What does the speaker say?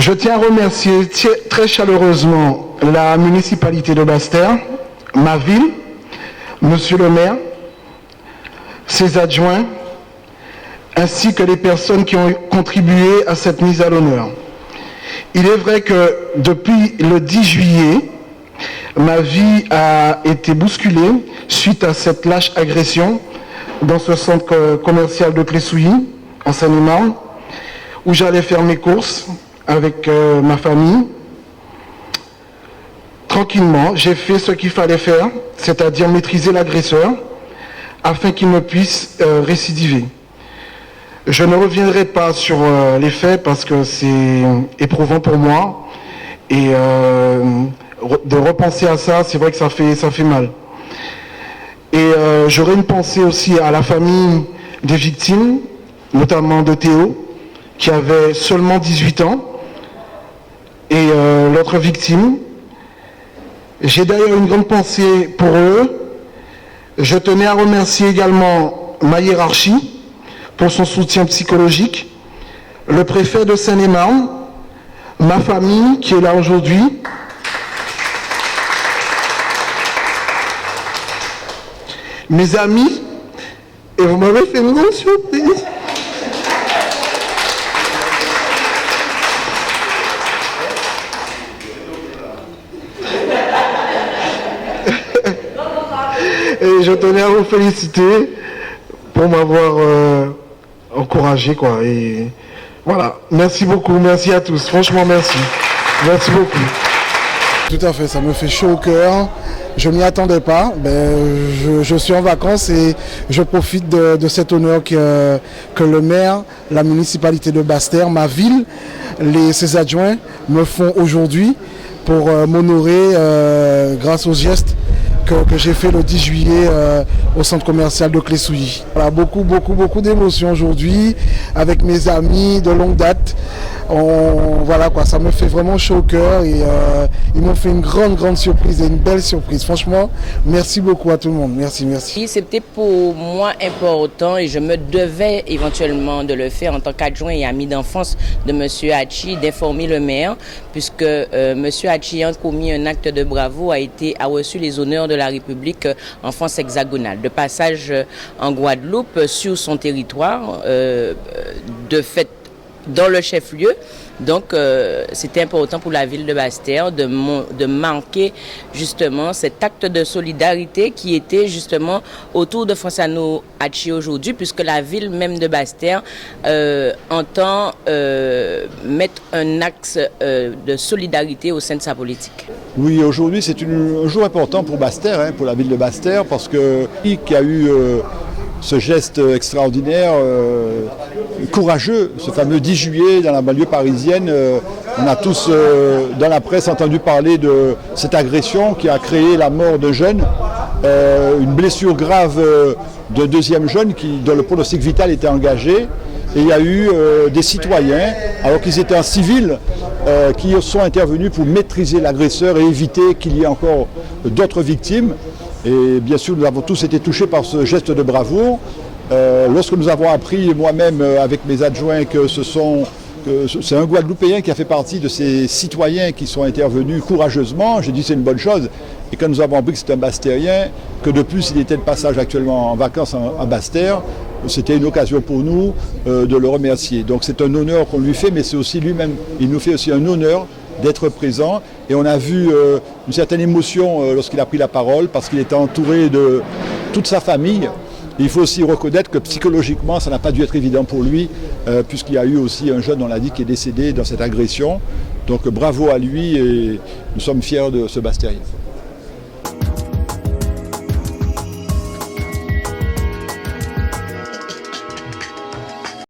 Je tiens à remercier très chaleureusement la municipalité de Basse-Terre, ma ville, monsieur le maire, ses adjoints, ainsi que les personnes qui ont contribué à cette mise à l'honneur. Il est vrai que depuis le 10 juillet, ma vie a été bousculée suite à cette lâche agression dans ce centre commercial de Clé-Souilly, en Seine-et-Marne, où j'allais faire mes courses avec ma famille. Tranquillement, j'ai fait ce qu'il fallait faire, c'est-à-dire maîtriser l'agresseur, afin qu'il ne puisse récidiver. Je ne reviendrai pas sur les faits parce que c'est éprouvant pour moi. Et de repenser à ça, c'est vrai que ça fait mal. Et j'aurais une pensée aussi à la famille des victimes, notamment de Théo, qui avait seulement 18 ans, et l'autre victime. J'ai d'ailleurs une grande pensée pour eux. Je tenais à remercier également ma hiérarchie pour son soutien psychologique, le préfet de Seine-et-Marne, ma famille qui est là aujourd'hui, mes amis, et vous m'avez fait une grande surprise. Et je tenais à vous féliciter pour m'avoir encouragé, quoi. Et voilà, merci beaucoup, merci à tous, franchement merci. Merci beaucoup. Tout à fait, ça me fait chaud au cœur. Je ne m'y attendais pas. Je suis en vacances et je profite de cet honneur que le maire, la municipalité de Basse-Terre, ma ville, ses adjoints me font aujourd'hui pour m'honorer grâce aux gestes que j'ai fait le 10 juillet au centre commercial de Clé-Souilly. Voilà, beaucoup d'émotions aujourd'hui avec mes amis de longue date. Voilà quoi, ça me fait vraiment chaud au cœur et ils m'ont fait une grande surprise et une belle surprise. Franchement, merci beaucoup à tout le monde. Merci. C'était pour moi important et je me devais éventuellement de le faire en tant qu'adjoint et ami d'enfance de M. Hachi, d'informer le maire, puisque M. Hachi ayant commis un acte de bravo a reçu les honneurs de la République en France hexagonale. De passage en Guadeloupe sur son territoire, de fait dans le chef-lieu. Donc c'était important pour la ville de Basse-Terre de marquer justement cet acte de solidarité qui était justement autour de François Hachi aujourd'hui, puisque la ville même de Basse-Terre entend mettre un axe de solidarité au sein de sa politique. Oui, aujourd'hui c'est un jour important pour Basse-Terre, pour la ville de Basse-Terre, parce que qui a eu ce geste extraordinaire, courageux, ce fameux 10 juillet dans la banlieue parisienne. On a tous, dans la presse, entendu parler de cette agression qui a créé la mort de jeunes, une blessure grave de deuxième jeune dont le pronostic vital était engagé. Et il y a eu des citoyens, alors qu'ils étaient en civil, qui sont intervenus pour maîtriser l'agresseur et éviter qu'il y ait encore d'autres victimes. Et bien sûr, nous avons tous été touchés par ce geste de bravoure. Lorsque nous avons appris, moi-même, avec mes adjoints, que c'est un Guadeloupéen qui a fait partie de ces citoyens qui sont intervenus courageusement, j'ai dit c'est une bonne chose. Et quand nous avons appris que c'était un Basse-Terrien, que de plus il était de passage actuellement en vacances à Basse-Terre, c'était une occasion pour nous de le remercier. Donc c'est un honneur qu'on lui fait, mais c'est aussi lui-même, il nous fait aussi un honneur d'être présent. Et on a vu une certaine émotion lorsqu'il a pris la parole, parce qu'il était entouré de toute sa famille. Il faut aussi reconnaître que psychologiquement, ça n'a pas dû être évident pour lui, puisqu'il y a eu aussi un jeune, on l'a dit, qui est décédé dans cette agression. Donc bravo à lui et nous sommes fiers de ce Basse-Terrien.